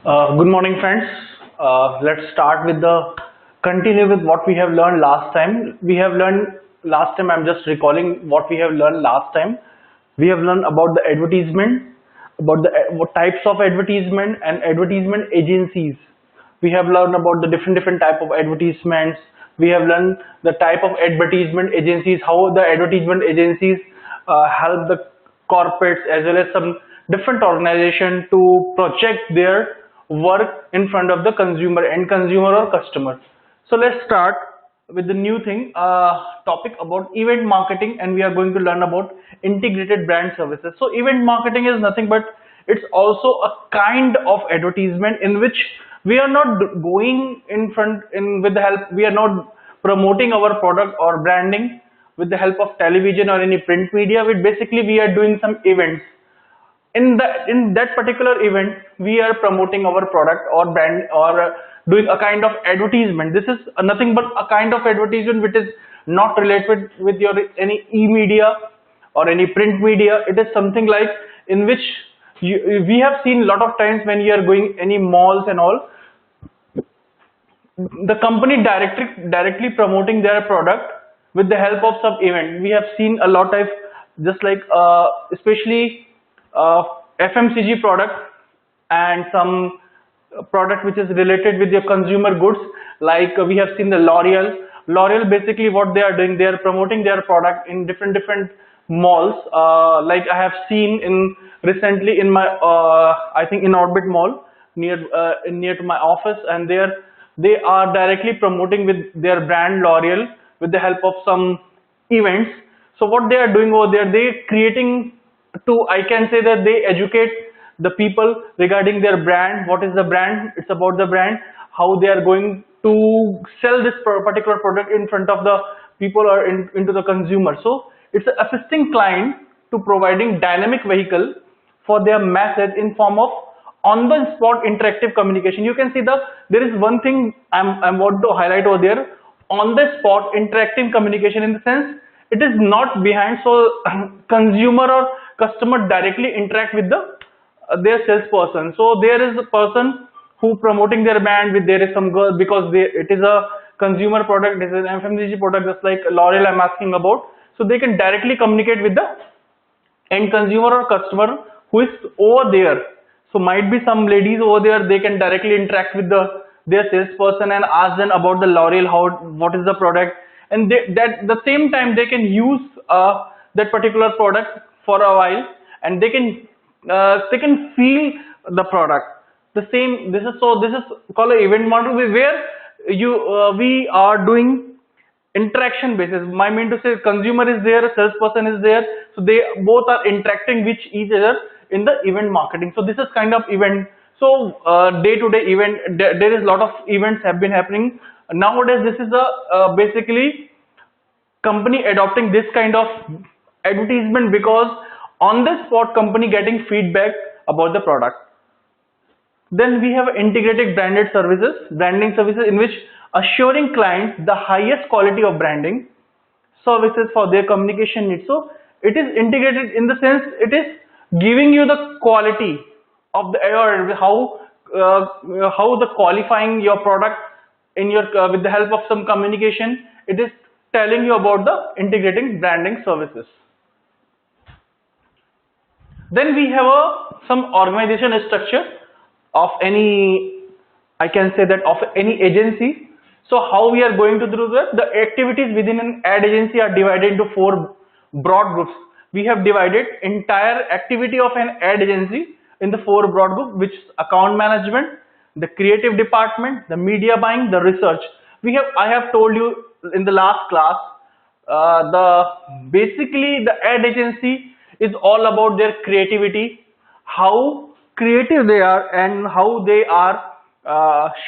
Good morning, friends. Let's start with the continue with what we have learned last time. We have learned last time. I'm just recalling what we have learned last time. We have learned about the advertisement, about the what types of advertisement and advertisement agencies. We have learned about the different type of advertisements. We have learned the type of advertisement agencies, how the advertisement agencies help the corporates as well as some different organization to project their work in front of the consumer and consumer or customer. So let's start with the new thing topic about event marketing, and we are going to learn about integrated brand services. So event marketing is nothing but it's also a kind of advertisement in which we are not going in front in with the help, we are not promoting our product or branding with the help of television or any print media. With basically we are doing some events. In that particular event we are promoting our product or brand or doing a kind of advertisement. This is nothing but a kind of advertisement which is not related with your any e-media or any print media. It is something like in which we have seen a lot of times when you are going any malls and all, the company directly promoting their product with the help of some event. We have seen a lot of just like especially FMCG product and some product which is related with your consumer goods, like we have seen the L'Oreal. Basically what they are doing, they are promoting their product in different malls, like I have seen in recently in my I think in Orbit Mall near to my office, and there they are directly promoting with their brand L'Oreal with the help of some events. So what they are doing over there, they creating to, I can say that they educate the people regarding their brand. What is the brand? It's about the brand, how they are going to sell this particular product in front of the people or into the consumer. So it's assisting client to providing dynamic vehicle for their message in form of on the spot interactive communication. You can see there is one thing I want to highlight over there, on the spot interactive communication, in the sense it is not behind, so consumer or customer directly interact with their salesperson. So there is a person who promoting their brand with, there is some girl, because it is a consumer product, it is an FMCG product just like L'Oreal I'm asking about. So they can directly communicate with the end consumer or customer who is over there. So might be some ladies over there, they can directly interact with their salesperson and ask them about the L'Oreal, what is the product, and the same time they can use that particular product for a while, and they can feel the product. This is called an event model where we are doing interaction basis. My mean to say, consumer is there, salesperson is there, so they both are interacting with each other in the event marketing. So this is kind of event. So day-to-day event, there is a lot of events have been happening nowadays. This is a basically company adopting this kind of advertisement, because on the spot company getting feedback about the product. Then we have integrated branding services in which assuring clients the highest quality of branding services for their communication needs. So it is integrated in the sense it is giving you the quality of the how the qualifying your product in your with the help of some communication. It is telling you about the integrating branding services. Then we have some organization structure of any, I can say that of any agency. So how we are going to do that? The activities within an ad agency are divided into 4 broad groups. We have divided entire activity of an ad agency in the 4 broad groups, which is account management, the creative department, the media buying, the research. I have told you in the last class, basically the ad agency is all about their creativity, how creative they are and how they are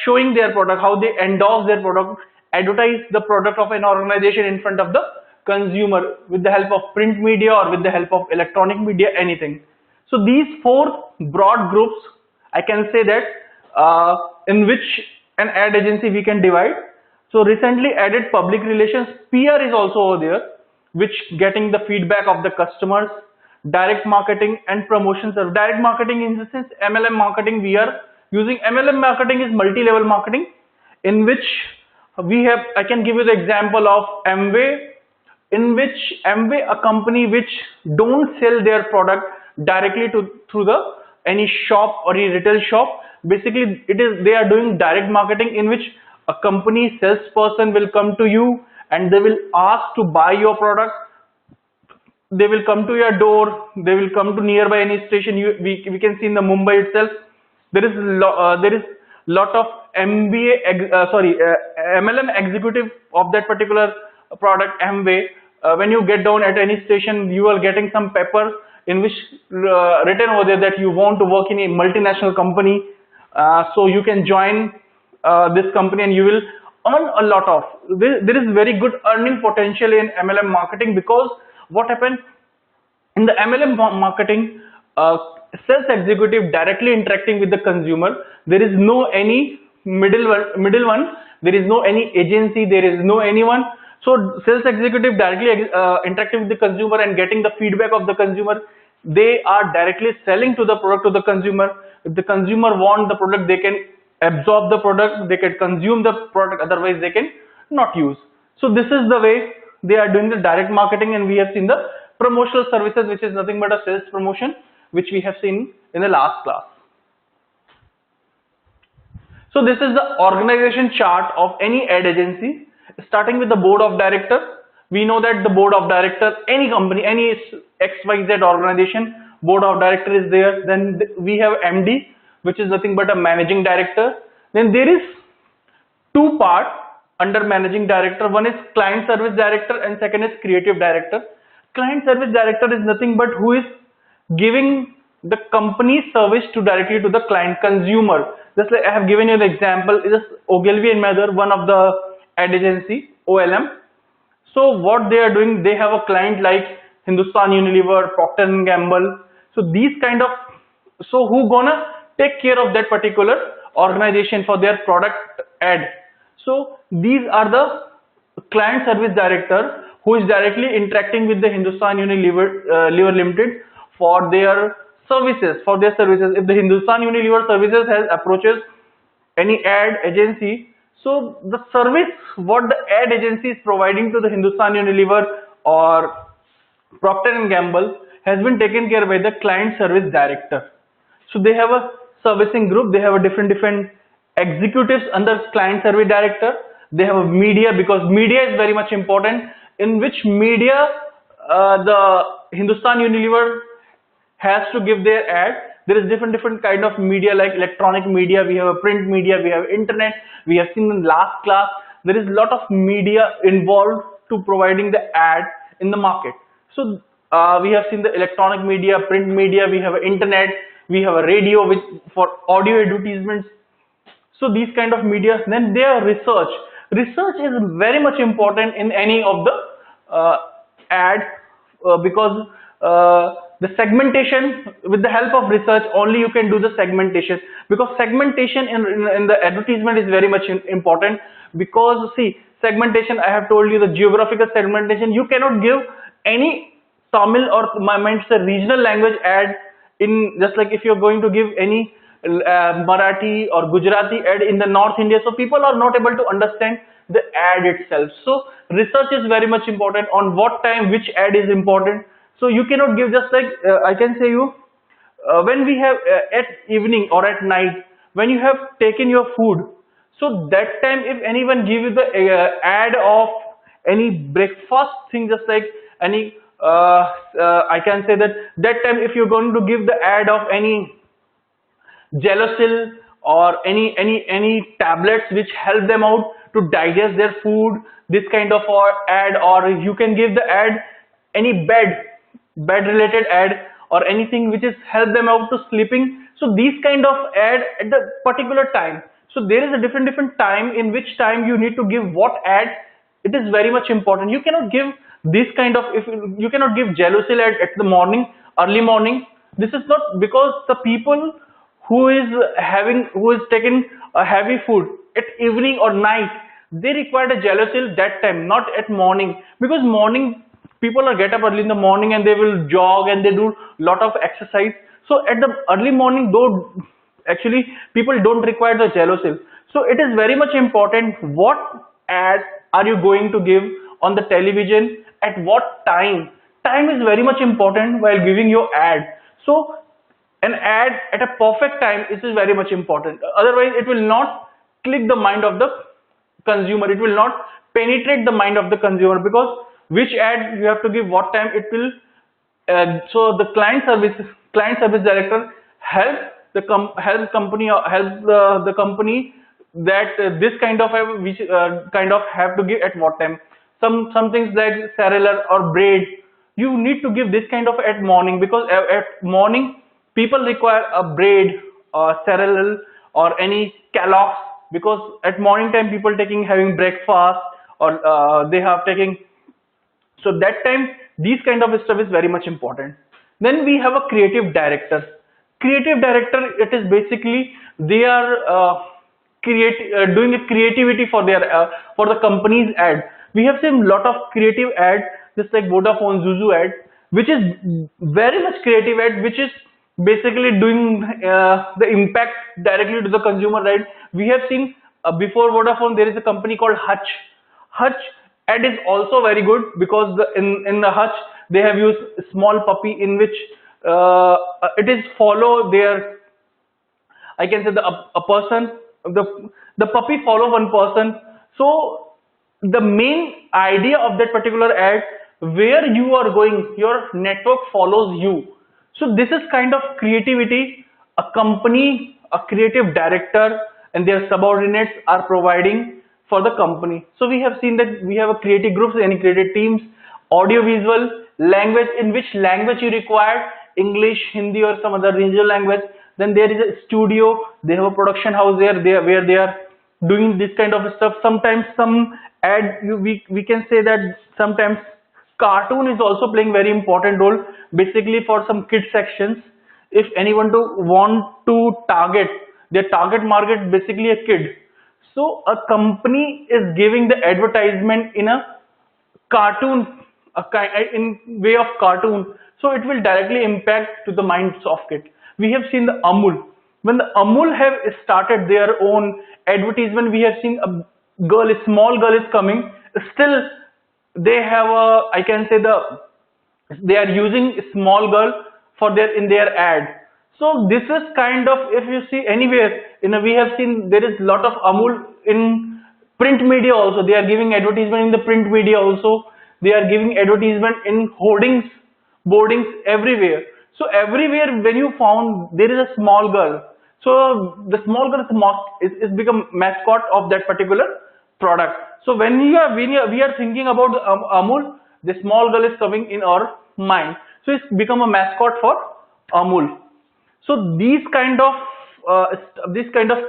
showing their product, how they endorse their product, advertise the product of an organization in front of the consumer with the help of print media or with the help of electronic media, anything. So these 4 broad groups, I can say that in which an ad agency we can divide. So recently added public relations, PR is also over there, which getting the feedback of the customers, direct marketing and promotion service. Direct marketing in the sense MLM marketing, we are Using MLM marketing is multi-level marketing, in which I can give you the example of Amway, in which Amway, a company which don't sell their product directly through the any shop or any retail shop. Basically, they are doing direct marketing, in which a company salesperson will come to you and they will ask to buy your product. They will come to your door. They will come to nearby any station. We can see in the Mumbai itself, there is lot of MLM executive of that particular product Amway. When you get down at any station, you are getting some paper in which written over there that you want to work in a multinational company, so you can join this company and you will earn a lot of. There is very good earning potential in MLM marketing, because what happened in the MLM marketing, sales executive directly interacting with the consumer. There is no any middle one. There is no any agency. There is no anyone. So sales executive directly interacting with the consumer and getting the feedback of the consumer. They are directly selling to the product to the consumer. If the consumer want the product, they can absorb the product. They can consume the product. Otherwise, they can not use. So this is the way they are doing the direct marketing, and we have seen the promotional services, which is nothing but a sales promotion, which we have seen in the last class. So this is the organization chart of any ad agency, starting with the board of directors. We know that the board of directors, any company, any XYZ organization, board of director is there. Then we have MD, which is nothing but a managing director. Then there is two parts under managing director. One is client service director and second is creative director. Client service director is nothing but who is giving the company service directly to the client consumer. Just like I have given you the example, is Ogilvy and Mather, one of the ad agency, OLM. So what they are doing, they have a client like Hindustan Unilever, Procter and Gamble. So these kind of, so who gonna take care of that particular organization for their product ad? So these are the client service director who is directly interacting with the Hindustan Unilever Limited for their services. If the Hindustan Unilever services has approaches any ad agency, so the service what the ad agency is providing to the Hindustan Unilever or Procter and Gamble has been taken care by the client service director. So they have a servicing group. They have a different executives under client service director. They have a media, because media is very much important, in which media the Hindustan Unilever has to give their ad. There is different kind of media, like electronic media, we have a print media, we have internet. We have seen in last class, there is a lot of media involved to providing the ad in the market. So we have seen the electronic media, print media, we have internet, we have a radio which for audio advertisements. So these kind of media. Then their research. Research is very much important in any of the ad, because the segmentation, with the help of research only you can do the segmentation, because segmentation in the advertisement is very much important. Because see, segmentation, I have told you the geographical segmentation, you cannot give any Tamil or regional language ad in, just like if you're going to give any Marathi or Gujarati ad in the North India, so people are not able to understand the ad itself. So research is very much important on what time which ad is important. So you cannot give just like I can say you when we have at evening or at night, when you have taken your food, so that time if anyone give you the ad of any breakfast thing, just like any I can say that time if you're going to give the ad of any Gelosil or any tablets which help them out to digest their food, this kind of ad, or you can give the ad any bed related ad or anything which is help them out to sleeping. So these kind of ad at the particular time. So there is a different time in which time you need to give what ad. It is very much important. You cannot give this kind of, if you cannot give Gelosil ad at the morning, early morning. This is not, because the people who is taking a heavy food at evening or night, they require a Gelosil that time, not at morning, because morning people are get up early in the morning and they will jog and they do lot of exercise. So at the early morning, though actually people don't require the jello seal. So it is very much important what ad are you going to give on the television, at what time. Time is very much important while giving your ad. So an ad at a perfect time is very much important, otherwise it will not click the mind of the consumer, it will not penetrate the mind of the consumer, because which ad you have to give what time, it will so the client service director help the help company, or help the company that this kind of which kind of have to give at what time. Some things like cereal or bread, you need to give this kind of at morning, because at morning people require a bread or cereal or any Kellogg's, because at morning time people taking having breakfast, or they have taking, so that time these kind of stuff is very much important. Then we have a creative director. Creative director, it is basically they are doing a creativity for their for the company's ad. We have seen lot of creative ad, just like Vodafone Zuzu ad, which is very much creative ad, which is basically doing the impact directly to the consumer, right? We have seen before Vodafone there is a company called Hutch. Hutch ad is also very good, because in the Hutch they have used small puppy, in which it is follow their, I can say a person, the puppy follow one person. So the main idea of that particular ad, where you are going, your network follows you. So this is kind of creativity a company, a creative director and their subordinates are providing for the company. So we have seen that we have a creative groups and creative teams, audio visual, language, in which language you require, English, Hindi or some other regional language. Then there is a studio, they have a production house there, where they are doing this kind of stuff. Sometimes some ad, we can say that sometimes cartoon is also playing very important role, basically for some kid sections. If anyone to want to target, their target market basically a kid. So a company is giving the advertisement in a cartoon, in way of cartoon, so it will directly impact to the minds of kid. We have seen the Amul. When the Amul have started their own advertisement, we have seen a girl, a small girl is coming. Still, they have a, I can say they are using a small girl for in their ad. So this is kind of, if you see anywhere, we have seen there is lot of Amul in print media also. They are giving advertisement in the print media also. They are giving advertisement in hoardings, boardings, everywhere. So everywhere when you found there is a small girl, so the small girl is become mascot of that particular product. So when we are thinking about the Amul, the small girl is coming in our mind. So it's become a mascot for Amul. So these kind of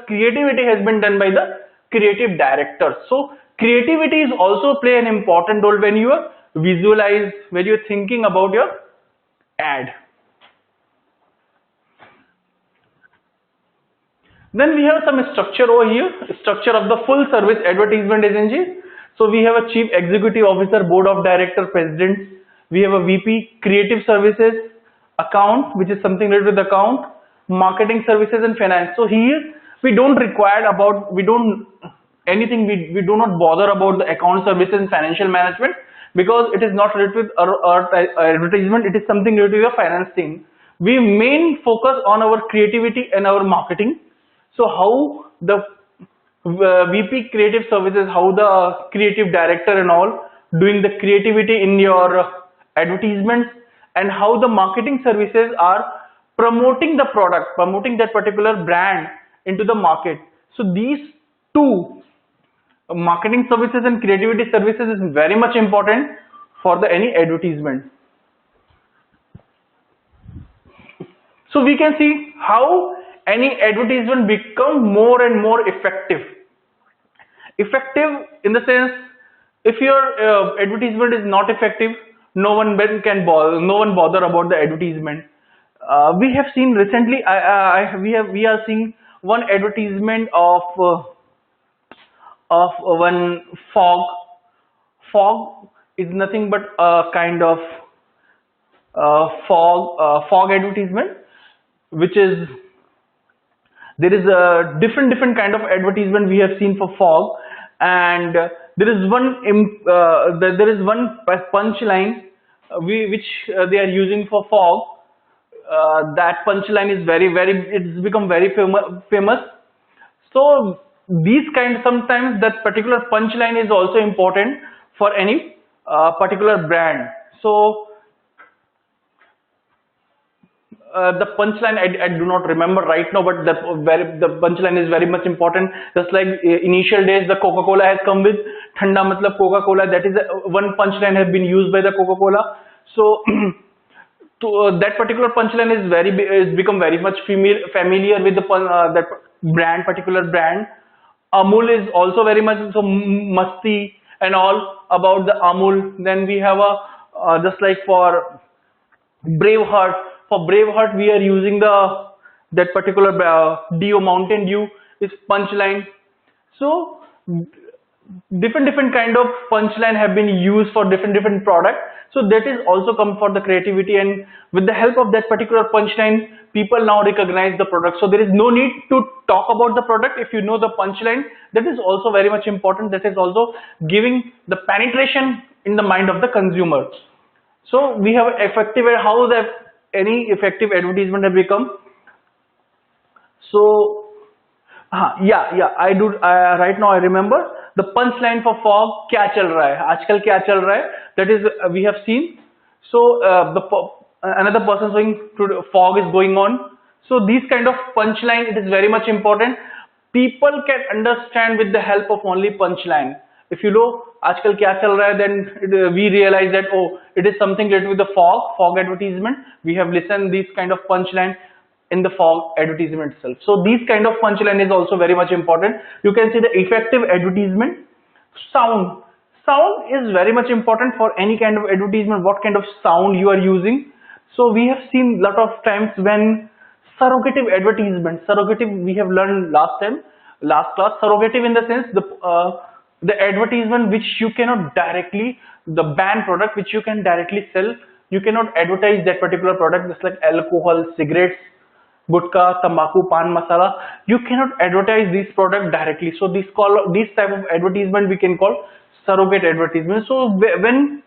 creativity has been done by the creative director. So creativity is also play an important role when you are visualize, when you are thinking about your ad. Then we have some structure over here, structure of the full service advertisement agency. So we have a chief executive officer, board of director, president. We have a VP, creative services, account, which is something related with account, marketing services and finance. So here we don't require about, we do not bother about the account services and financial management, because it is not related with our advertisement. It is something related to the finance team. We main focus on our creativity and our marketing. So how the VP creative services, how the creative director and all doing the creativity in your advertisements, and how the marketing services are promoting the product, promoting that particular brand into the market. So these two, marketing services and creativity services, is very much important for the any advertisement. So we can see how any advertisement become more and more effective. Effective in the sense, if your advertisement is not effective, no one bother about the advertisement. We have seen recently, we are seeing one advertisement of one fog. Fog is nothing but a kind of fog advertisement, which is There is a different kind of advertisement we have seen for fog, and there is one punchline which they are using for fog. That punchline is it's become very famous. So these kind, sometimes that particular punchline is also important for any particular brand. So the punchline I do not remember right now, but the punchline is very much important. Just like initial days, the Coca-Cola has come with Thanda matlab Coca-Cola. That is one punchline has been used by the Coca-Cola. So that particular punchline is become very much familiar with the that particular brand. Amul is also very much so masti and all about the Amul. Then we have a just like for Braveheart. For Braveheart, we are using that particular Dio Mountain Dew is punchline. So different kind of punchline have been used for different product. So that is also come for the creativity, and with the help of that particular punchline, people now recognize the product. So there is no need to talk about the product if you know the punchline. That is also very much important. That is also giving the penetration in the mind of the consumer. So we have effective, how any effective advertisement have become. So yeah, I do. Right now I remember the punchline for fog. क्या चल रहा है? आजकल क्या चल रहा है? That is we have seen. So another person saying fog is going on. So these kind of punchline, it is very much important. People can understand with the help of only punchline. If you know आजकल क्या चल रहा है, then we realize that it is something related with the fog advertisement. We have listened these kind of punchline in the fog advertisement itself. So these kind of punchline is also very much important. You can see the effective advertisement. Sound is very much important for any kind of advertisement. What kind of sound you are using. So we have seen lot of times when surrogative advertisement. Surrogative we have learned last class. Surrogative in the sense the advertisement which you cannot directly, the banned product which you can directly sell. You cannot advertise that particular product, just like alcohol, cigarettes, gutka, tambaku, pan masala. You cannot advertise these products directly. So these type of advertisement we can call surrogate advertisement. So when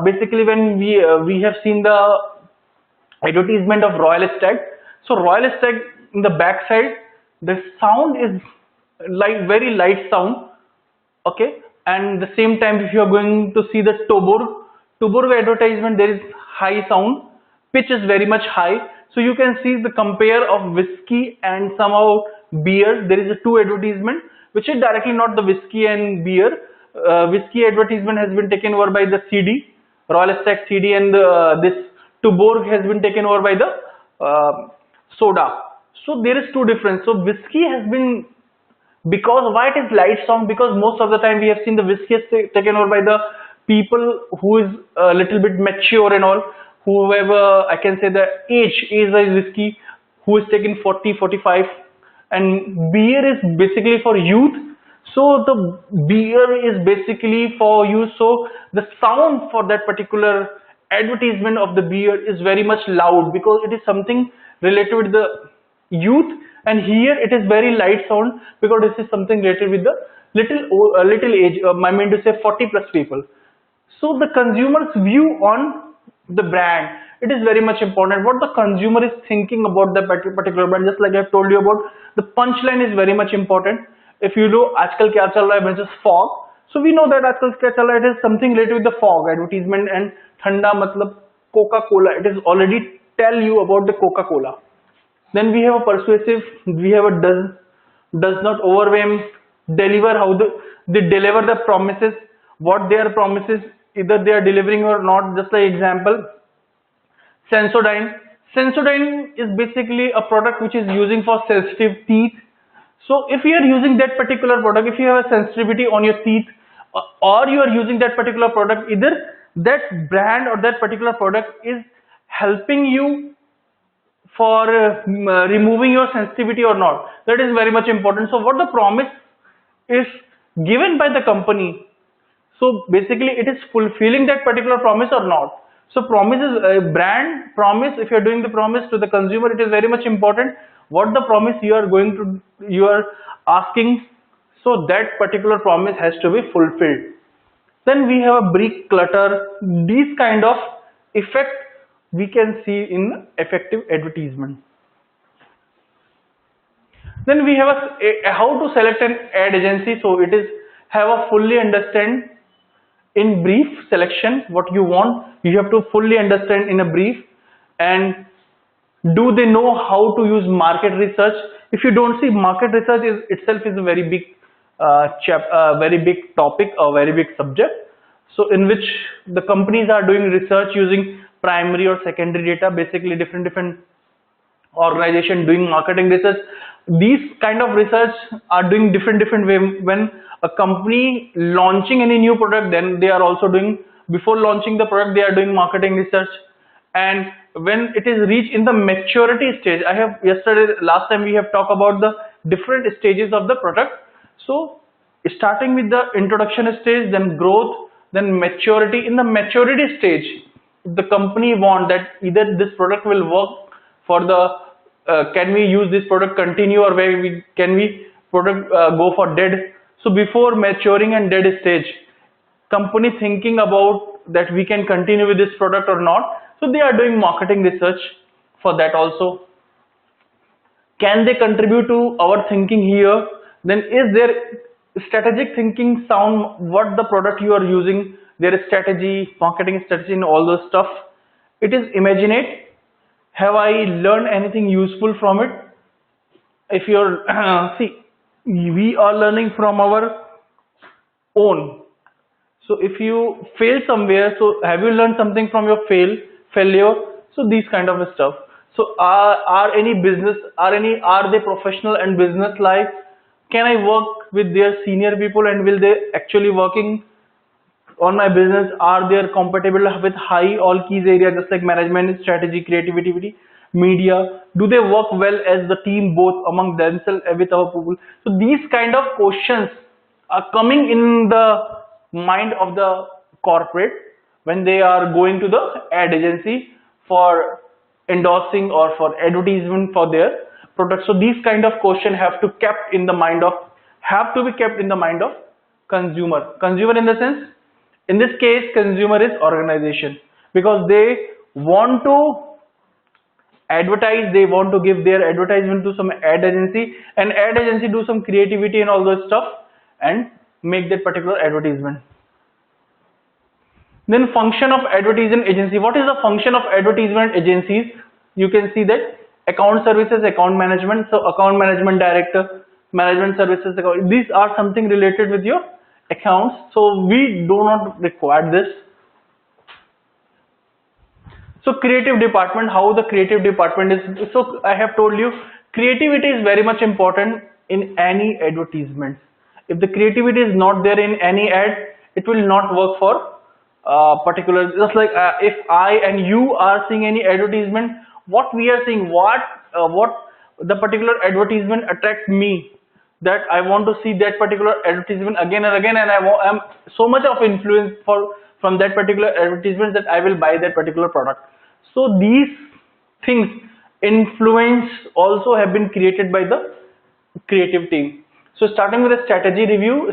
basically when we have seen the advertisement of Royal Stag. So Royal Stag, in the back side, the sound is like very light sound. Okay, and the same time if you are going to see the Tuborg advertisement, there is high sound, pitch is very much high. So you can see the compare of whiskey and somehow beer. There is a two advertisement which is directly not the whiskey and beer. Whiskey advertisement has been taken over by the CD, Royal Stag CD, and this Tuborg has been taken over by the soda. So there is two difference. So whiskey has been, because why it is light sound, because most of the time we have seen the whiskey is taken over by the people who is a little bit mature and all, whoever I can say the age-wise whiskey, who is taken 40, 45, and beer is basically for youth. So the beer is basically for you. So the sound for that particular advertisement of the beer is very much loud because it is something related with the youth, and here it is very light sound because this is something related with the little age. I mean to say 40 plus people. So the consumer's view on the brand, it is very much important. What the consumer is thinking about the particular brand, just like I have told you about, the punchline is very much important. If you know आजकल क्या चल रहा है, which is fog. So we know that आजकल क्या चल रहा है, it is something related with the fog advertisement, and ठंडा मतलब Coca-Cola. It is already tell you about the Coca-Cola. Then we have a persuasive, we have a does not overwhelm, deliver, how they deliver the promises, what their promises, either they are delivering or not. Just like example, Sensodyne. Sensodyne is basically a product which is using for sensitive teeth. So if you are using that particular product, if you have a sensitivity on your teeth, or you are using that particular product, either that brand or that particular product is helping you for removing your sensitivity or not. That is very much important. So what the promise is given by the company, so basically it is fulfilling that particular promise or not. So promise is brand promise. If you are doing the promise to the consumer, it is very much important. what the promise you are asking, so that particular promise has to be fulfilled. Then we have a brick clutter. These kind of effect we can see in effective advertisement. Then we have how to select an ad agency. So it is have a fully understand in brief selection what you want. You have to fully understand in a brief, and do they know how to use market research? If you don't see, market research is itself is a very big very big topic, a very big subject. So in which the companies are doing research using primary or secondary data, basically different organization doing marketing research. These kind of research are doing different way. When a company launching any new product, then they are also doing, before launching the product, they are doing marketing research. And when it is reached in the maturity stage, I have last time we have talked about the different stages of the product. So starting with the introduction stage, then growth, then maturity. In the maturity stage, if the company want that either this product will work for the can we use this product continue, or can we product go for dead. So before maturing and dead stage, company thinking about that we can continue with this product or not. So they are doing marketing research for that also. Can they contribute to our thinking here? Then is their strategic thinking sound, what the product you are using, their strategy, marketing strategy and all those stuff. It is imaginate. Have I learned anything useful from it? If you're see, we are learning from our own. So if you fail somewhere, so have you learned something from your failure? So these kind of stuff. So are any business, are they professional and business like? Can I work with their senior people, and will they actually working on my business? Are they compatible with high all keys areas just like management, strategy, creativity, media? Do they work well as the team both among themselves with our people? So these kind of questions are coming in the mind of the corporate when they are going to the ad agency for endorsing or for advertisement for their products. So these kind of questions have to be kept in the mind of consumer. Consumer in the sense, in this case, consumer is organization, because they want to advertise, they want to give their advertisement to some ad agency, and ad agency do some creativity and all those stuff and make that particular advertisement. Then function of advertisement agency. What is the function of advertisement agencies? You can see that account services, account management. So account management director, management services, these are something related with your accounts. So we do not require this. So creative department, how the creative department is. So I have told you, creativity is very much important in any advertisement. If the creativity is not there in any ad, it will not work for particular. Just like if I and you are seeing any advertisement, what we are seeing, what the particular advertisement attract me, that I want to see that particular advertisement again and again, and I'm so much of influence from that particular advertisement that I will buy that particular product. So these things, influence also have been created by the creative team. So starting with a strategy review,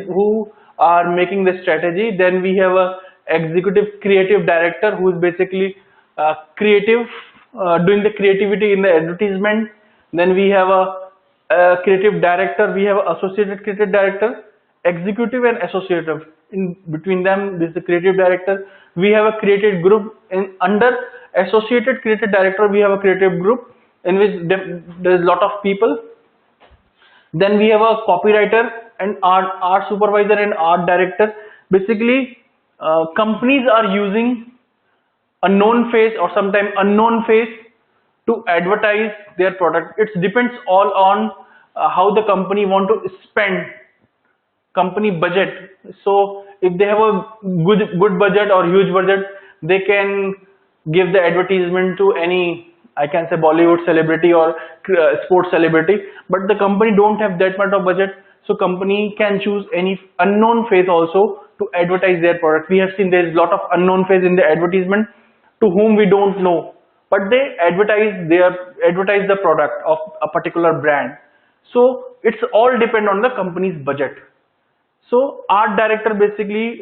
who are making the strategy. Then we have a executive creative director who is basically creative, doing the creativity in the advertisement. Then we have a creative director, we have associated creative director, executive and associative. In between them, this is the creative director. We have a creative group. Under associated creative director, we have a creative group in which there is a lot of people. Then we have a copywriter and art supervisor and art director. Basically, companies are using a known face or sometimes unknown face to advertise their product. It depends all on how the company want to spend, company budget. So if they have a good budget or huge budget, they can give the advertisement to any, I can say, Bollywood celebrity or sports celebrity. But the company don't have that much of budget, so company can choose any unknown face also to advertise their product. We have seen there is a lot of unknown face in the advertisement to whom we don't know. but they advertise the product of a particular brand. So it's all depend on the company's budget. So art director basically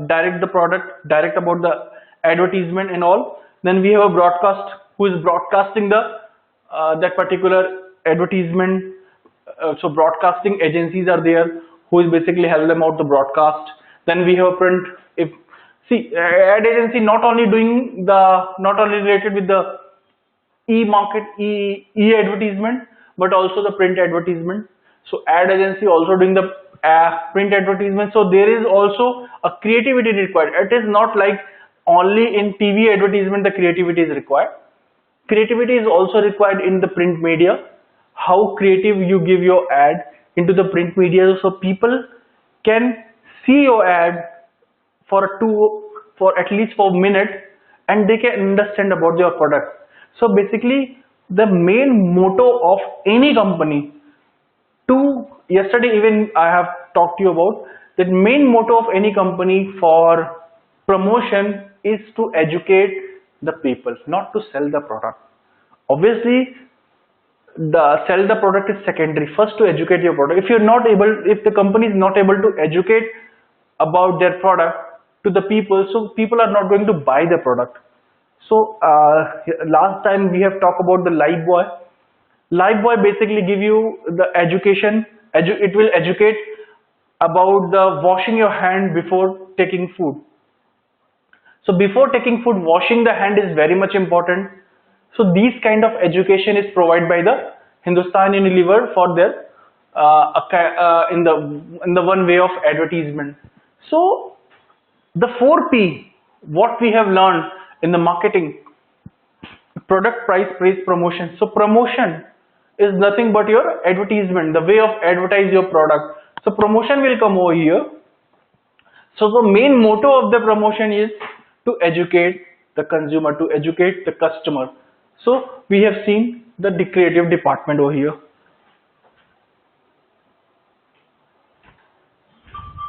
direct the product, direct about the advertisement and all. Then we have a broadcast who is broadcasting the that particular advertisement. So broadcasting agencies are there who is basically help them out the broadcast. Then we have print. If see ad agency not only doing the not only related with the e-market, e-advertisement, but also the print advertisement. So ad agency also doing the print advertisement. So there is also a creativity required. It is not like only in TV advertisement the creativity is required. Creativity is also required in the print media. How creative you give your ad into the print media so people can see your ad for at least for a minute and they can understand about your product. So basically the main motto of any company yesterday even I have talked to you about that main motto of any company for promotion is to educate the people, not to sell the product. Obviously the sell the product is secondary. First to educate your product. If the company is not able to educate about their product to the people, so people are not going to buy the product. So last time we have talked about the Lifebuoy. Lifebuoy basically give you the education. It will educate about the washing your hand before taking food. So before taking food, washing the hand is very much important. So these kind of education is provided by the Hindustan Unilever for their in the one way of advertisement. So the 4P, what we have learned in the marketing: product, price, praise, promotion. So promotion is nothing but your advertisement, the way of advertise your product. So promotion will come over here. So the main motto of the promotion is to educate the consumer, to educate the customer. So we have seen the creative department over here.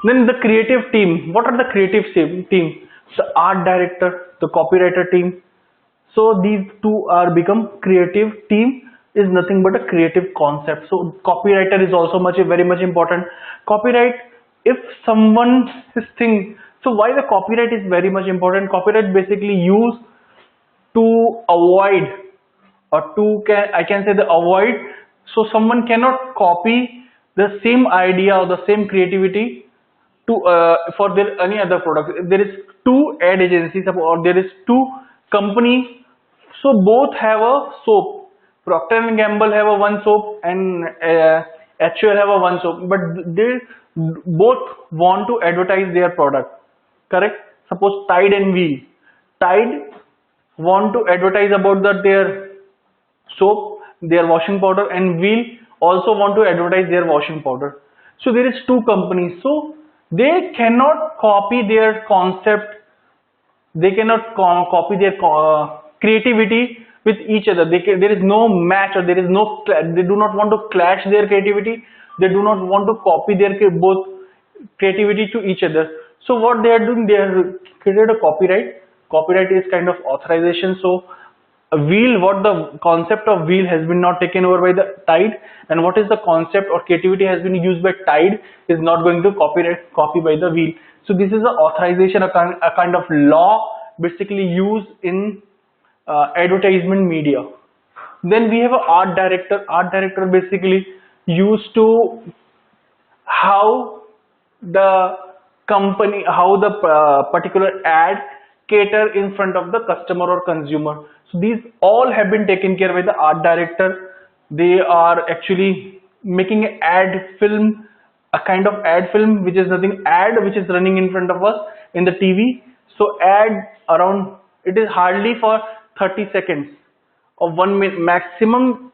Then the creative team. What are the creative team? The art director, the copywriter team. So these two are become creative team is nothing but a creative concept. So copywriter is also very much important. Copyright, if someone is thinking, so why the copyright is very much important? Copyright basically used to avoid I can say the avoid, so someone cannot copy the same idea or the same creativity to for their any other product. There is two ad agencies or there is two companies, so both have a soap. Procter and Gamble have a one soap and HUL have a one soap, but they both want to advertise their product. Correct? Suppose Tide and Wheel. Tide want to advertise about their soap, their washing powder, and Wheel also want to advertise their washing powder. So there is two companies. So they cannot copy their concept. They cannot copy their creativity with each other. There is no match, or there is no. They do not want to clash their creativity. They do not want to copy their both creativity to each other. So what they are doing, they have created a copyright. Copyright is kind of authorization. So a Wheel, what the concept of Wheel has been not taken over by the Tide, and what is the concept or creativity has been used by Tide is not going to copy by the Wheel. So this is a authorization, a kind of law basically used in advertisement media. Then we have an art director. Art director basically used to how the company, how the particular ad cater in front of the customer or consumer. So these all have been taken care by the art director. They are actually making an ad film, a kind of ad film which is nothing ad which is running in front of us in the TV. So ad around, it is hardly for 30 seconds or 1 minute, maximum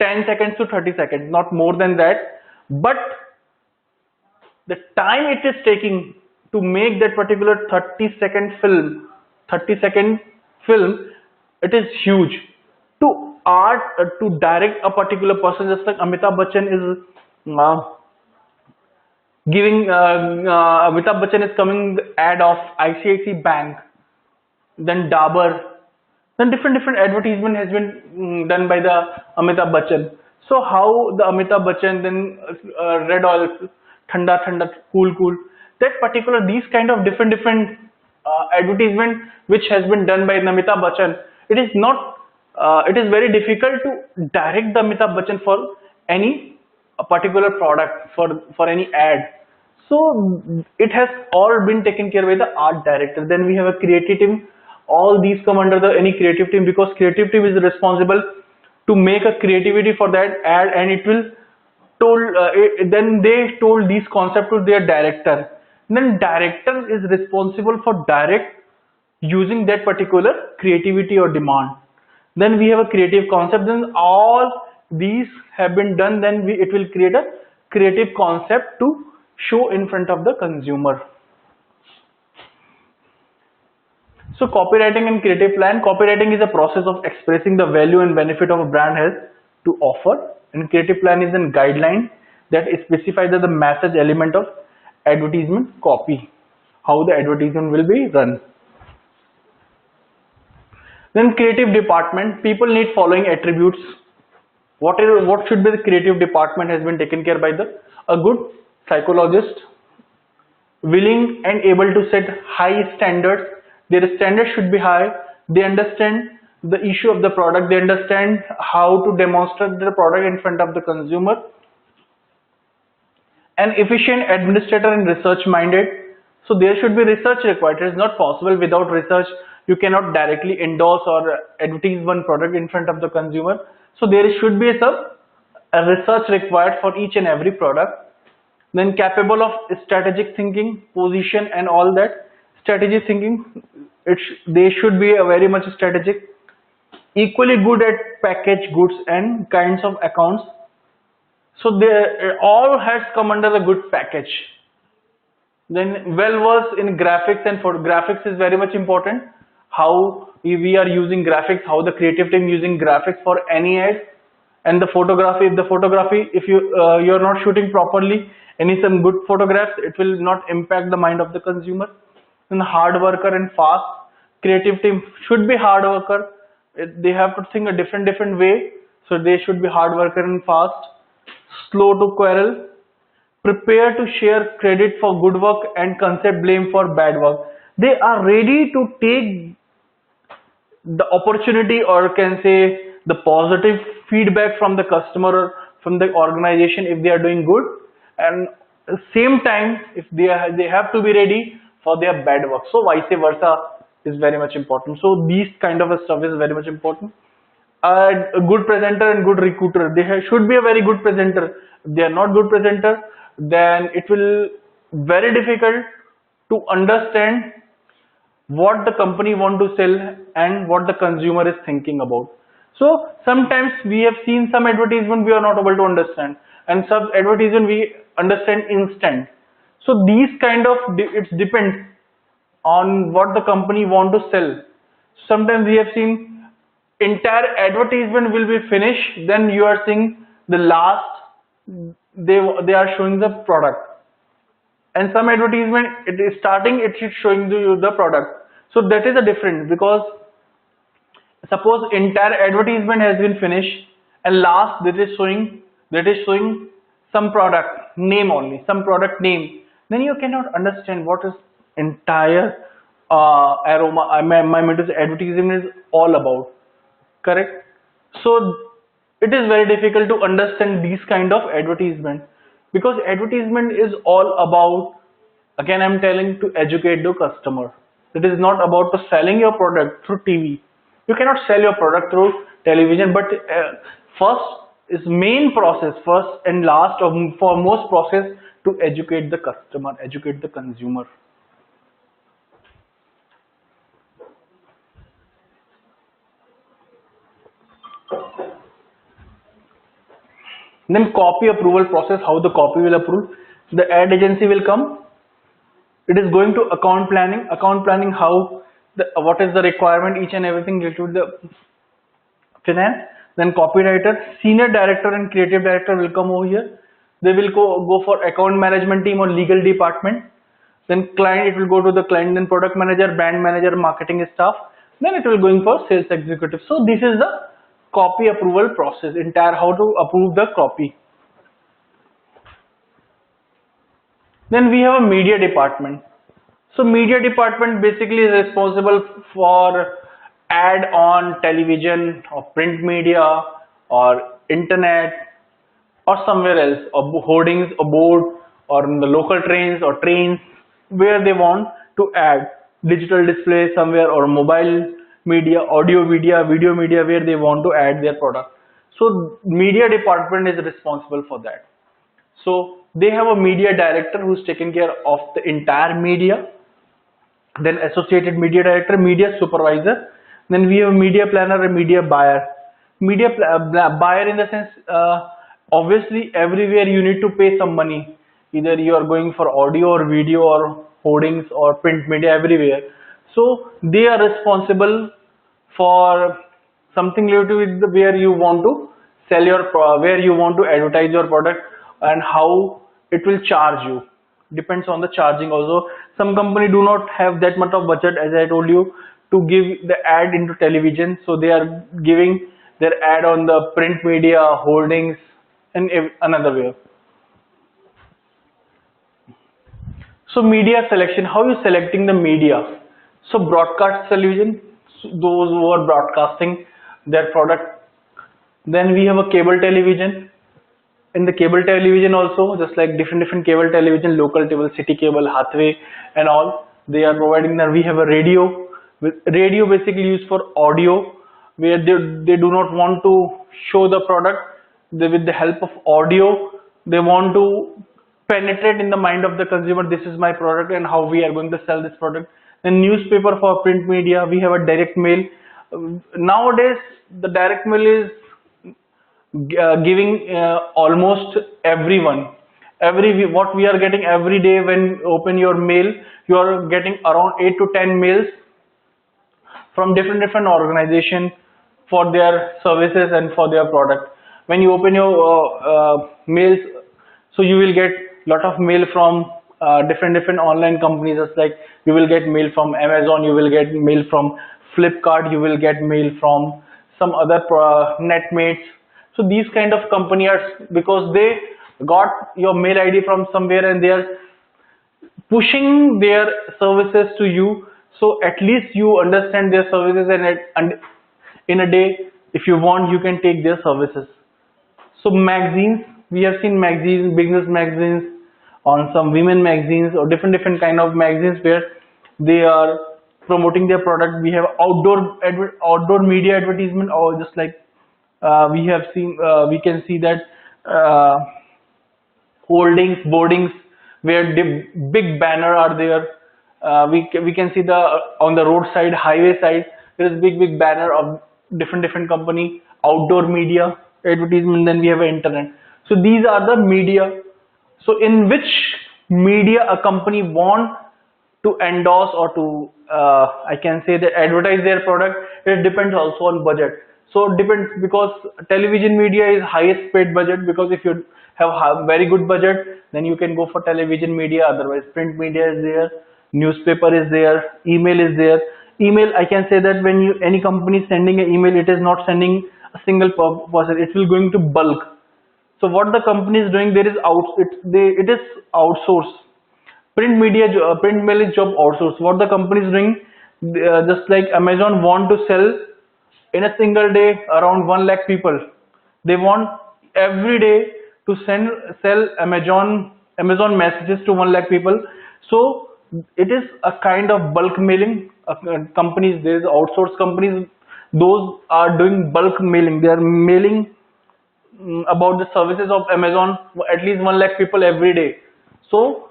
10 seconds to 30 seconds, not more than that. But the time it is taking to make that particular 30-second film, it is huge. To direct a particular person, just like Amitabh Bachchan is Amitabh Bachchan is coming the ad of ICICI Bank, then Dabur, Then different advertisement has been done by the Amitabh Bachchan. So how the Amitabh Bachchan, then red oil, thanda thanda, cool cool, that particular, these kind of different advertisement which has been done by Amitabh Bachchan, it is not it is very difficult to direct the Amitabh Bachchan for any particular product, for any ad. So it has all been taken care by the art director. Then we have a creative team. All these come under the any creative team, because creative team is responsible to make a creativity for that ad, and it will told then they told these concept to their director. Then director is responsible for direct using that particular creativity or demand. Then we have a creative concept. Then all these have been done. Then it will create a creative concept to show in front of the consumer. So copywriting and creative plan. Copywriting is a process of expressing the value and benefit of a brand has to offer, and creative plan is a guideline that specifies the message element of advertisement copy, how the advertisement will be run. Then creative department, people need following attributes. What should be the creative department has been taken care by a good psychologist, willing and able to set high standards. Their standards should be high. They understand the issue of the product. They understand how to demonstrate the product in front of the consumer. An efficient administrator and research minded. So there should be research required. It is not possible without research. You cannot directly endorse or advertise one product in front of the consumer. So there should be a research required for each and every product. Then capable of strategic thinking, position and all that. Strategy thinking, they should be a very much strategic. Equally good at packaged goods and kinds of accounts. So they all has come under the good package. Then well versed in graphics, and for graphics is very much important. How we are using graphics, how the creative team using graphics for any ad. And the photography, if you are not shooting properly, some good photographs, it will not impact the mind of the consumer. And hard worker and fast. Creative team should be hard worker. They have to think a different way. So they should be hard worker and fast. Slow to quarrel. Prepare to share credit for good work and concept blame for bad work. They are ready to take the opportunity, or can say the positive feedback from the customer or from the organization if they are doing good, and at the same time if they have to be ready for their bad work. So vice versa is very much important. So these kind of stuff is very much important. A good presenter and good recruiter, should be a very good presenter. If they are not good presenter, then it will very difficult to understand what the company want to sell and what the consumer is thinking about. So sometimes we have seen some advertisement we are not able to understand, and some advertisement we understand instant. So these kind of, it depends on what the company want to sell. Sometimes we have seen entire advertisement will be finished, then you are seeing the last they are showing the product, and some advertisement it is starting, it is showing you the product. So that is a difference, because suppose entire advertisement has been finished and last that is showing some product name only, some product name, then you cannot understand what is entire aroma my advertisement is all about. Correct? So it is very difficult to understand these kind of advertisement, because advertisement is all about, again I'm telling, to educate the customer. It is not about to selling your product through TV. You cannot sell your product through television, but first is main process, first and last or foremost process, to educate the customer, educate the consumer. Then copy approval process, how the copy will approve. The ad agency will come. It is going to account planning. Account planning, how what is the requirement, each and everything related to the finance. Then copywriter, senior director and creative director will come over here. They will go for account management team or legal department. Then client, it will go to the client. Then product manager, brand manager, marketing staff. then it will going for sales executive. So this is the copy approval process, entire how to approve the copy. Then we have a media department. So media department basically is responsible for ad on television or print media or internet or somewhere else, or hoardings or board or in the local trains or trains, where they want to add digital display somewhere, or mobile media, audio media, video media, where they want to add their product. So media department is responsible for that. So they have a media director who's taking care of the entire media, then associated media director, media supervisor, then we have media planner and media buyer. Buyer in the sense, obviously everywhere you need to pay some money, either you are going for audio or video or hoardings or print media, everywhere. So they are responsible for something related with where you want to sell your where you want to advertise your product, and how it will charge you, depends on the charging. Also some company do not have that much of budget, as I told you, to give the ad into television, so they are giving their ad on the print media, holdings, and another way. So media selection, how you selecting the media? So broadcast television, those who are broadcasting their product. Then we have a cable television. In the cable television also, just like different cable television, local cable, city cable, Hathway and all, they are providing that. We have a radio. Radio basically used for audio, where they do not want to show the product. With the help of audio, they want to penetrate in the mind of the consumer, this is my product and how we are going to sell this product. Then newspaper for print media, we have a direct mail. Nowadays the direct mail is giving almost everyone. What we are getting every day, when you open your mail, you are getting around 8 to 10 mails from different organizations for their services and for their product. When you open your mails, so you will get lot of mail from different online companies. Just like you will get mail from Amazon, you will get mail from Flipkart, you will get mail from some other netmates. So these kind of companies are, because they got your mail ID from somewhere and they are pushing their services to you, so at least you understand their services, and in a day, if you want, you can take their services. So magazines, we have seen magazines, business magazines, on some women magazines, or different kind of magazines where they are promoting their product. We have outdoor media advertisement, or just like we have seen, we can see that holdings, boardings, where the big banner are there. We can see on the roadside, highway side, there is big banner of different company, outdoor media advertisement. Then we have internet. So these are the media. So in which media a company want to endorse or to I can say that advertise their product, it depends also on budget. So it depends, because television media is highest paid budget, because if you have very good budget, then you can go for television media. Otherwise print media is there, newspaper is there, email is there. Email, I can say that when any company is sending an email, it is not sending a single person, it will going to bulk. So what the company is doing, it is outsourced. Print mail is job outsourced. What the company is doing, just like Amazon want to sell in a single day around 1 lakh people. They want every day to sell Amazon messages to 1 lakh people. So it is a kind of bulk mailing. Companies, there is outsourced companies, those are doing bulk mailing. They are mailing about the services of Amazon at least 1 lakh people every day. So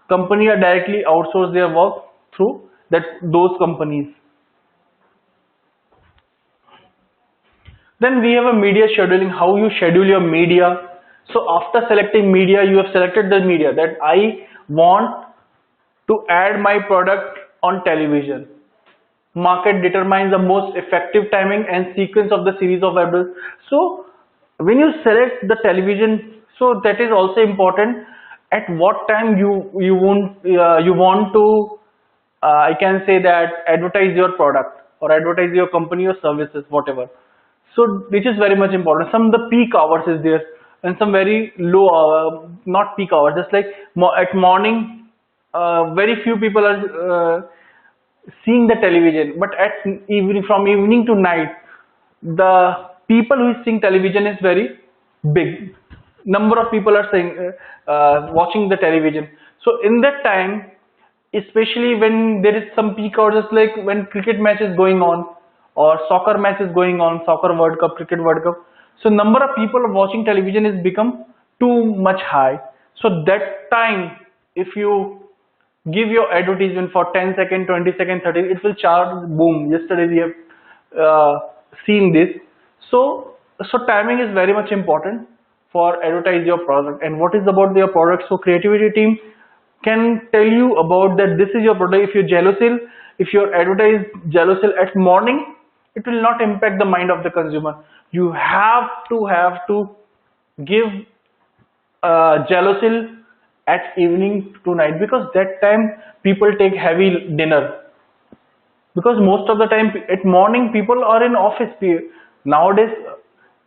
company are directly outsource their work through those companies. Then we have a media scheduling, how you schedule your media. So after selecting media, you have selected the media that I want to add my product on television. Market determines the most effective timing and sequence of the series of adverts. So when you select the television, so that is also important, at what time you want to I can say that advertise your product, or advertise your company or services, whatever. So which is very much important. Some the peak hours is there, and some very low not peak hours, just like at morning, very few people are seeing the television, but at evening, from evening to night, the people who is seeing television is very big. Number of people are saying watching the television. So in that time, especially when there is some peak hours, just like when cricket match is going on or soccer match is going on, soccer World Cup, cricket World Cup, so number of people watching television is become too much high. So that time, if you give your advertisement for 10 second, 20 second, 30, it will charge boom. Yesterday we have seen this. So timing is very much important for advertise your product. And what is about your product? So creativity team can tell you about that this is your product. If you Jellosil, if you advertise Jellosil at morning, it will not impact the mind of the consumer. You have to give Jellosil at evening to night, because that time people take heavy dinner, because most of the time at morning people are in office. Nowadays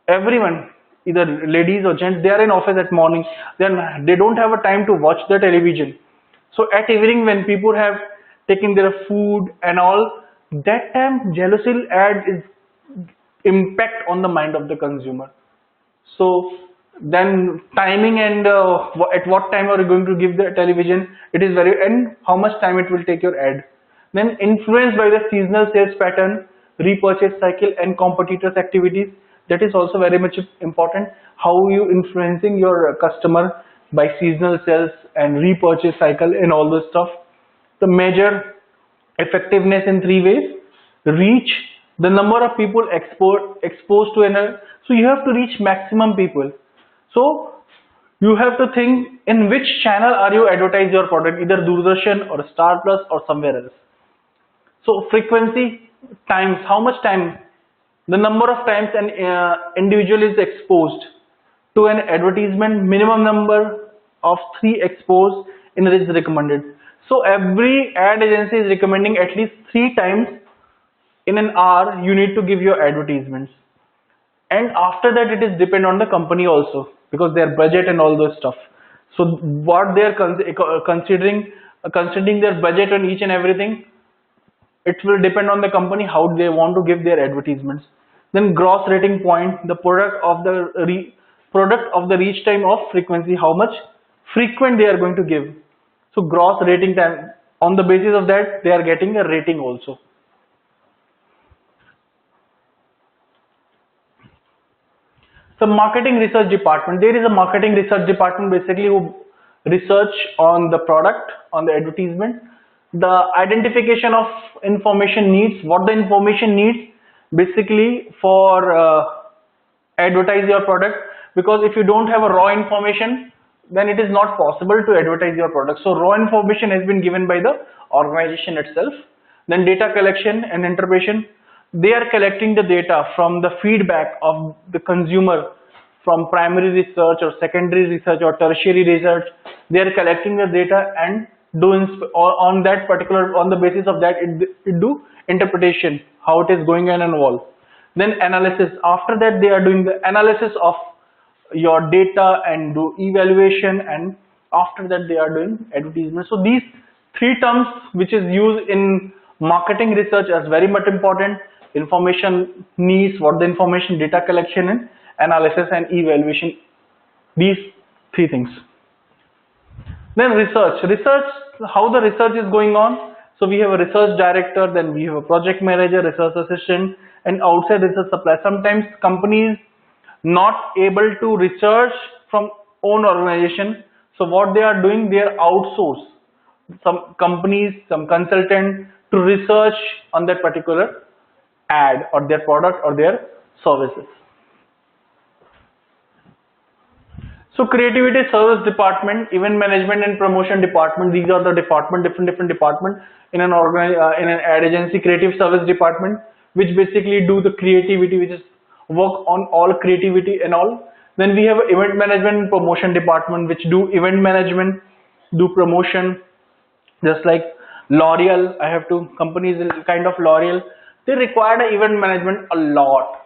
everyone, either ladies or gents, they are in office at morning, then they don't have a time to watch the television. So at evening when people have taken their food and all, that time Jellosil ad is impact on the mind of the consumer. So then timing and at what time are you going to give the television, it is very, and how much time it will take your ad. Then influenced by the seasonal sales pattern, repurchase cycle and competitors activities, that is also very much important. How you influencing your customer by seasonal sales and repurchase cycle and all this stuff. The measure effectiveness in three ways: reach, the number of people exposed to an ad. So you have to reach maximum people. So you have to think in which channel are you advertise your product, either Doordarshan or Star Plus or somewhere else. So frequency, times, how much time, the number of times an individual is exposed to an advertisement, minimum number of 3 exposed in is recommended. So every ad agency is recommending at least 3 times in an hour you need to give your advertisements. And after that it is depend on the company also, because their budget and all those stuff. So what they are considering their budget on each and everything, it will depend on the company how they want to give their advertisements. Then gross rating point, the product of the reach time of frequency, how much frequent they are going to give. So gross rating time, on the basis of that they are getting a rating also. So marketing research department, there is a marketing research department basically who research on the product, on the advertisement, the identification of information needs, what the information needs basically for advertise your product, because if you don't have a raw information, then it is not possible to advertise your product. So raw information has been given by the organization itself. Then data collection and interpretation, they are collecting the data from the feedback of the consumer, from primary research or secondary research or tertiary research. They are collecting the data and on that particular, on the basis of that it do interpretation, how it is going on and all. Then analysis, after that they are doing the analysis of your data and do evaluation, and after that they are doing advertisement. So these 3 terms which is used in marketing research is very much important: information needs, what the information, data collection and analysis, and evaluation. These 3 things. Then research, how the research is going on. So we have a research director, then we have a project manager, research assistant, and outside research supply. Sometimes companies not able to research from own organization. So what they are doing, they are outsource some companies, some consultant to research on that particular ad or their product or their services. So creativity, service department, event management and promotion department, these are the different department in an in an ad agency. Creative service department, which basically do the creativity, which is work on all creativity and all. Then we have event management and promotion department, which do event management, do promotion, just like L'Oreal. I have two companies kind of L'Oreal. They required event management a lot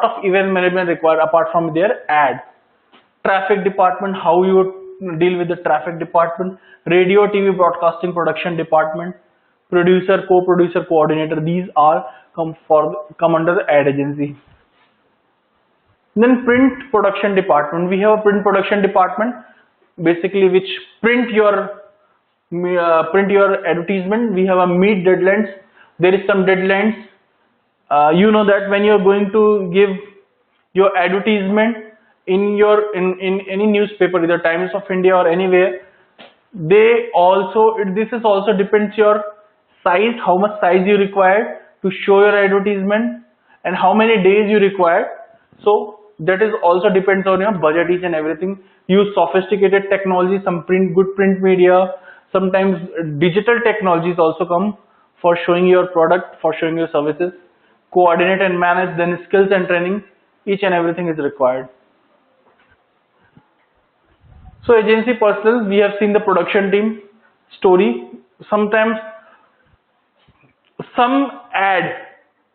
of event management required apart from their ad. Traffic department, how you would deal with the traffic department. Radio TV broadcasting production department, producer, co-producer, coordinator, these are come under the ad agency. Then print production department, we have a print production department basically which print your advertisement. We have a meet deadlines. There is some deadlines. You know that when you are going to give your advertisement in any newspaper, either Times of India or anywhere, this is also depends your size, how much size you require to show your advertisement and how many days you require. So that is also depends on your budget, each and everything. Use sophisticated technology, some good print media, sometimes digital technologies also come for showing your product, for showing your services. Coordinate and manage, then skills and training, each and everything is required. So agency personnel, we have seen the production team story. Sometimes some ad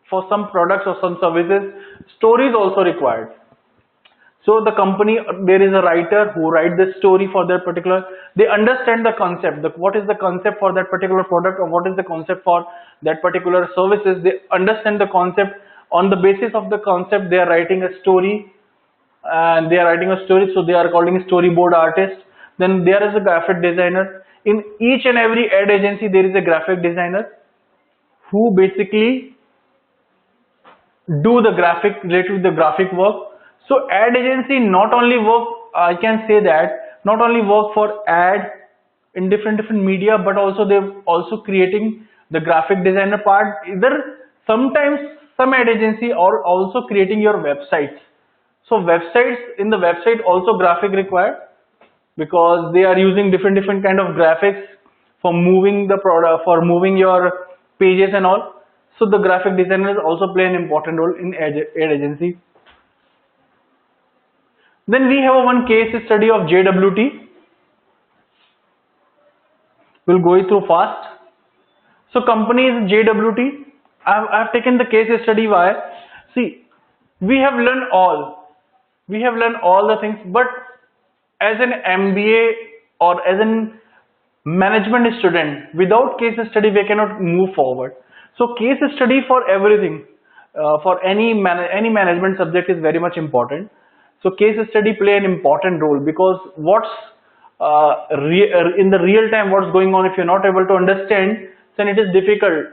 for some products or some services, story is also required. So the company, there is a writer who write the story for that particular, they understand the concept, what is the concept for that particular product or what is the concept for that particular services. They understand the concept. On the basis of the concept, they are writing a story, and they are writing a story, so they are calling a storyboard artist. Then there is a graphic designer. In each and every ad agency, there is a graphic designer who basically do the graphic, related to the graphic work. So ad agency not only work, I can say that, not only work for ad in different media, but also they're also creating the graphic designer part. Either sometimes some ad agency are also creating your websites. So websites, in the website also graphic required, because they are using different kind of graphics for moving the product, for moving your pages and all. So the graphic designers also play an important role in ad agency. Then we have one case study of JWT. We'll go through fast. So company is JWT. I've taken the case study. Why? See, we have learned all the things, but as an MBA or as a management student, without case study we cannot move forward. So case study for everything, for any management subject is very much important. So case study play an important role, because what's in the real time what's going on, if you're not able to understand, then it is difficult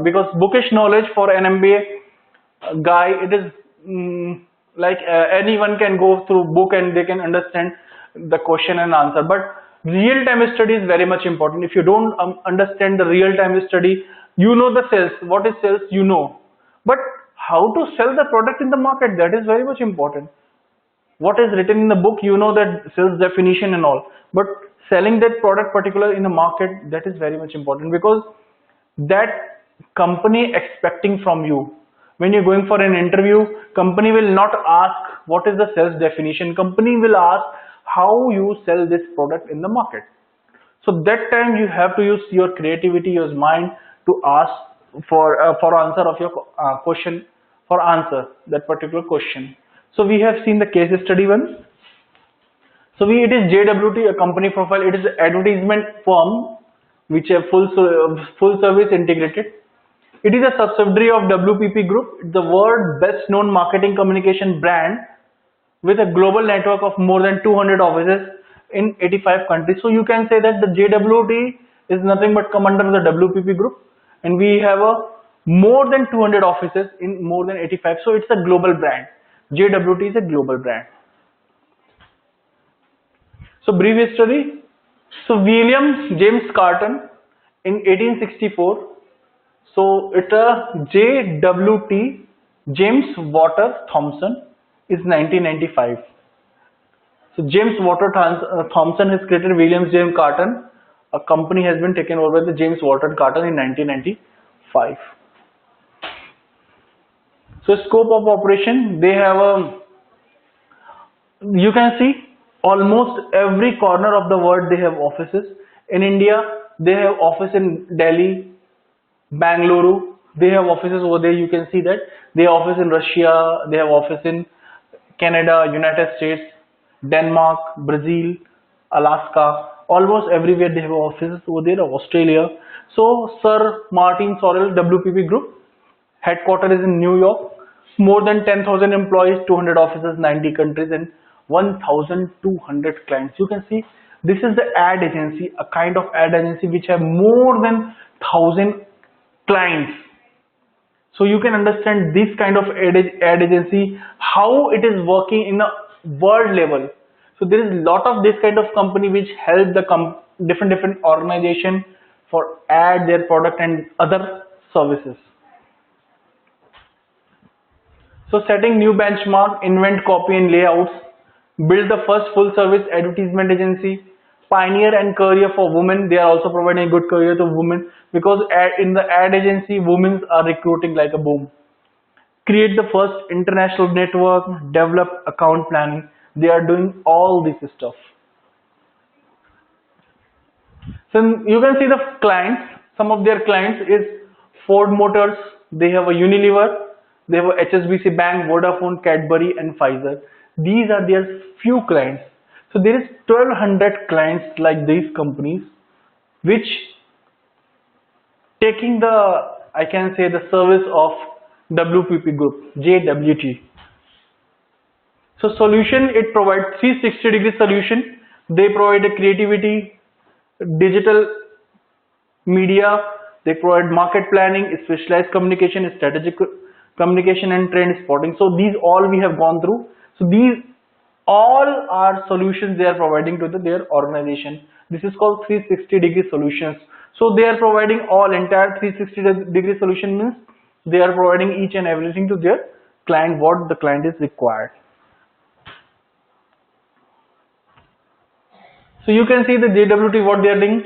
because bookish knowledge for an MBA guy, it is like anyone can go through book and they can understand the question and answer. But real time study is very much important. If you don't understand the real time study, you know the sales, what is sales, you know, but how to sell the product in the market, that is very much important. What is written in the book, you know that sales definition and all, but selling that product particular in the market, that is very much important, because that company expecting from you. When you're going for an interview, company will not ask what is the sales definition, company will ask how you sell this product in the market. So that time you have to use your creativity, your mind to ask for answer of your question, for answer that particular question. So we have seen the case study one. So it is JWT, a company profile. It is an advertisement firm which have full service integrated. It is a subsidiary of WPP Group, the world's best known marketing communication brand, with a global network of more than 200 offices in 85 countries. So you can say that the JWT is nothing but come under the WPP Group, and we have more than 200 offices in more than 85. So it's a global brand. JWT is a global brand. So brief history. So William James Carton in 1864. So it's a JWT, James Water Thompson, is 1995. So James Water Thompson has created William James Carton. A company has been taken over by the James Water Carton in 1995. So scope of operation, they have you can see almost every corner of the world they have offices. In India, they have office in Delhi, Bangalore, They have offices over there. You can see that they have office in Russia, they have office in Canada, United States, Denmark, Brazil, Alaska, almost everywhere they have offices over there, Australia. So Sir Martin Sorrell WPP Group, headquarters is in New York, more than 10,000 employees, 200 offices, 90 countries, and 1,200 clients. You can see this is the ad agency, a kind of ad agency which have more than 1,000 clients. So you can understand this kind of ad agency, how it is working in a world level. So there is a lot of this kind of company which help the different organization for ad their product and other services. So setting new benchmark, invent copy and layouts, build the first full service advertisement agency, pioneer and career for women. They are also providing a good career to women because in the ad agency, women are recruiting like a boom. Create the first international network, develop account planning. They are doing all this stuff. So you can see the clients, some of their clients is Ford Motors, they have a Unilever, they have a HSBC Bank, Vodafone, Cadbury and Pfizer. These are their few clients. So there is 1200 clients like these companies which taking the, I can say the service of WPP Group, JWT. So solution, it provides 360-degree solution. They provide a creativity, digital media, they provide market planning, specialized communication, strategic communication and trend spotting. So these all we have gone through. So these all are solutions they are providing to their organization. This is called 360-degree solutions. So they are providing all entire 360-degree solution means they are providing each and everything to their client what the client is required. So you can see the JWT what they are doing.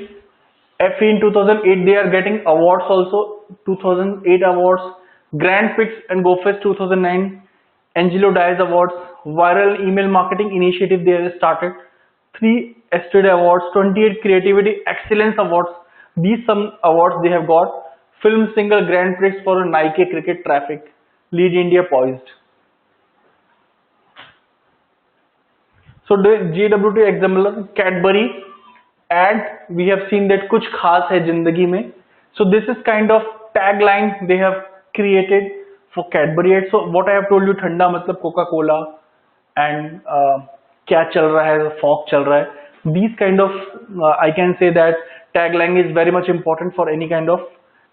FE in 2008 they are getting awards also, 2008 awards, Grand Prix and GoFest 2009, Angelo Diaz Awards, Viral Email Marketing Initiative they have started, 3 Yesterday Awards, 28 Creativity Excellence Awards. These some awards they have got. Film Single Grand Prix for Nike Cricket Traffic, Lead India Poised. So the JWT example, Cadbury ad, we have seen that kuch khas hai zindagi mein. So this is kind of tagline they have created for Cadbury ad. So what I have told you, thanda matlab Coca-Cola and kya chal raha hai, fog chal raha hai. These kind of I can say that tagline is very much important for any kind of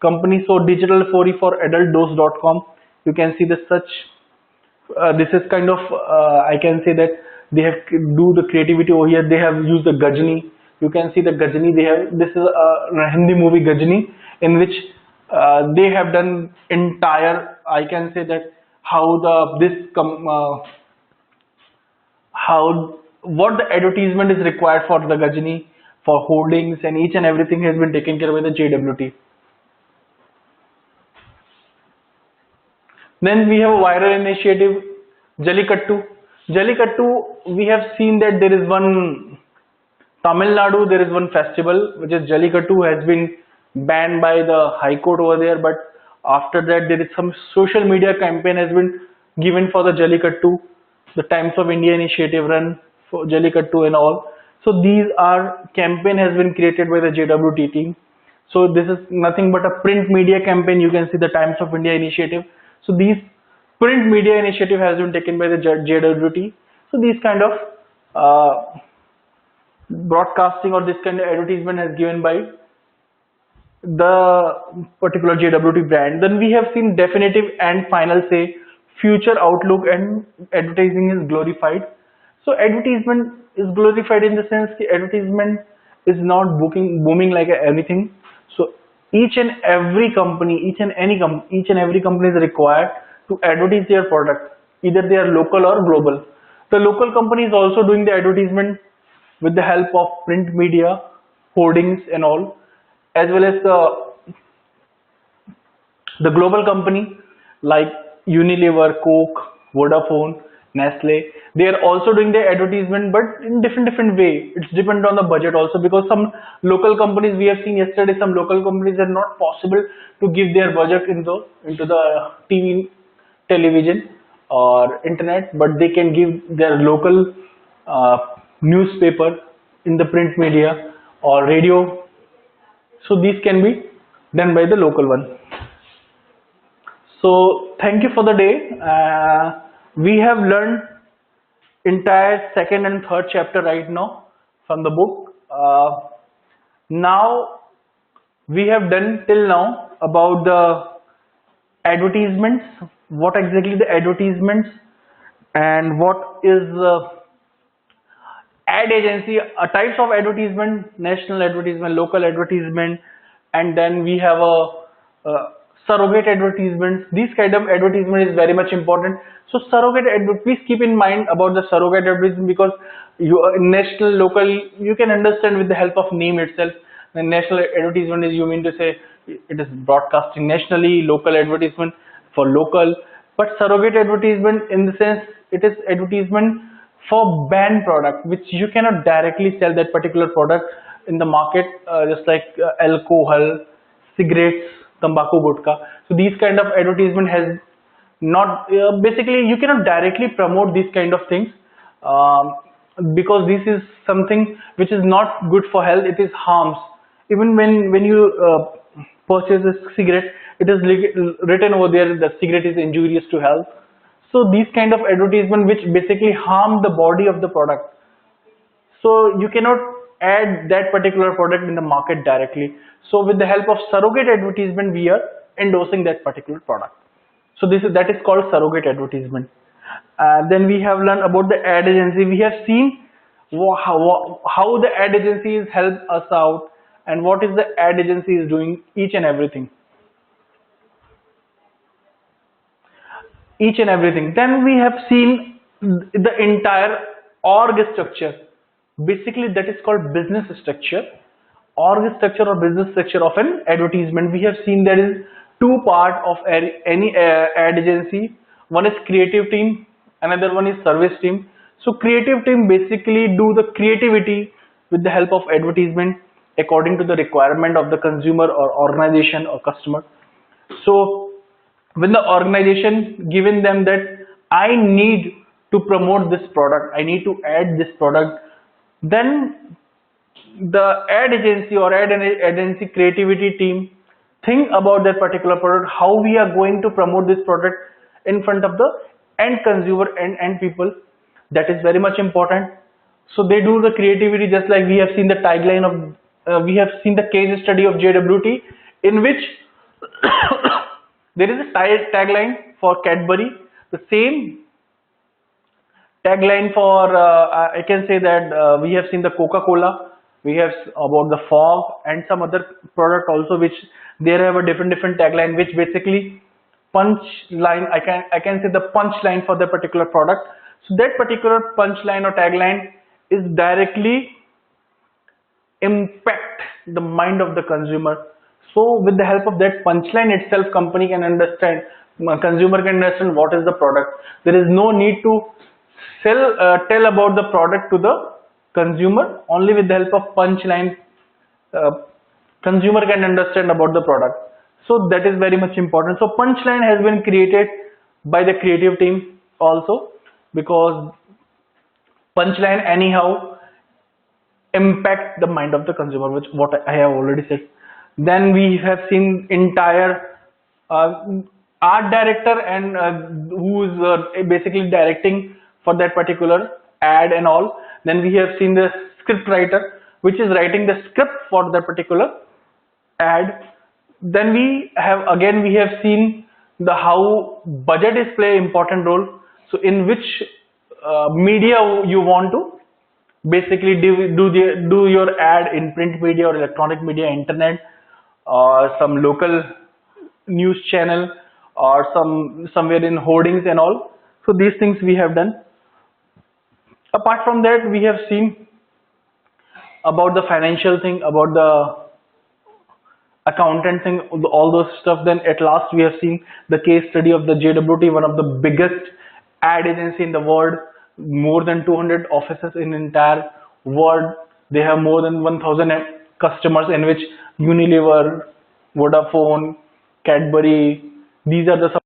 company. So digital for adultdose.com, you can see the such this is kind of I can say that they have do the creativity over here. They have used the Gajni. You can see the Gajni they have. This is a Hindi movie Gajni in which they have done entire, I can say that how what the advertisement is required for the Gajni, for holdings and each and everything has been taken care of by the JWT. Then we have a viral initiative, Jallikattu. Jallikattu, we have seen that there is one Tamil Nadu, there is one festival which is Jallikattu, has been banned by the High Court over there, but after that there is some social media campaign has been given for the Jallikattu, the Times of India initiative run for Jallikattu and all. So these are campaign has been created by the JWT team. So this is nothing but a print media campaign. You can see the Times of India initiative. So these print media initiative has been taken by the JWT. So these kind of broadcasting or this kind of advertisement has given by the particular JWT brand. Then we have seen definitive and final say, future outlook and advertising is glorified. So advertisement is glorified in the sense that advertisement is not booming like anything. So each and every company, each and every company is required to advertise their product. Either they are local or global. The local company is also doing the advertisement with the help of print media, hoardings and all, as well as the global company like Unilever, Coke, Vodafone, Nestle. They are also doing their advertisement, but in different way. It's depend on the budget also, because some local companies, we have seen yesterday, some local companies are not possible to give their budget into the TV, television or internet, but they can give their local uh, newspaper in the print media or radio. So these can be done by the local one. So thank you for the day. We have learned entire second and third chapter right now from the book. Now we have done till now about the advertisements, what exactly the advertisements, and what is ad agency, types of advertisement, national advertisement, local advertisement, and then we have a surrogate advertisements. These kind of advertisement is very much important. So surrogate please keep in mind about the surrogate advertisement, because you national, local, you can understand with the help of name itself. The national advertisement is, you mean to say, it is broadcasting nationally, local advertisement for local, but surrogate advertisement in the sense it is advertisement for banned product, which you cannot directly sell that particular product in the market, just like alcohol, cigarettes, tobacco, gutka. So these kind of advertisement has not, basically you cannot directly promote these kind of things, because this is something which is not good for health. It is harms. Even when you purchase a cigarette, it is written over there that cigarette is injurious to health. So these kind of advertisement which basically harm the body of the product. So you cannot add that particular product in the market directly. So with the help of surrogate advertisement, we are endorsing that particular product. So that is called surrogate advertisement. Then we have learned about the ad agency. We have seen how the ad agencies help us out, and what is the ad agency is doing, each and everything. Then we have seen the entire org structure. Basically that is called business structure. Org structure or business structure of an advertisement. We have seen there is two parts of any ad agency. One is creative team, another one is service team. So creative team basically do the creativity with the help of advertisement according to the requirement of the consumer or organization or customer. So when the organization given them that I need to promote this product, I need to add this product, then the ad agency or ad agency creativity team think about that particular product, how we are going to promote this product in front of the end consumer and end people. That is very much important. So they do the creativity, just like we have seen the tagline of we have seen the case study of JWT, in which there is a tagline for Cadbury, the same tagline for I can say that we have seen the Coca-Cola, we have about the fog and some other product also, which there have a different tagline, which basically punch line, I can say the punch line for the particular product. So that particular punch line or tagline is directly impact the mind of the consumer. So with the help of that punchline itself, company can understand, consumer can understand what is the product. There is no need to tell about the product to the consumer. Only with the help of punchline, consumer can understand about the product. So that is very much important. So punchline has been created by the creative team also, because punchline anyhow impact the mind of the consumer, which what I have already said. Then we have seen entire art director and who is basically directing for that particular ad and all. Then we have seen the script writer, which is writing the script for that particular ad. Then we have seen the how budget is play important role. So in which media you want to basically do your ad, in print media or electronic media, internet, or some local news channel, or somewhere in hoardings and all. So these things we have done. Apart from that, we have seen about the financial thing, about the accountant thing, all those stuff. Then at last we have seen the case study of the JWT, one of the biggest ad agency in the world, more than 200 offices in entire world. They have more than 1000 customers, in which Unilever, Vodafone, Cadbury, these are the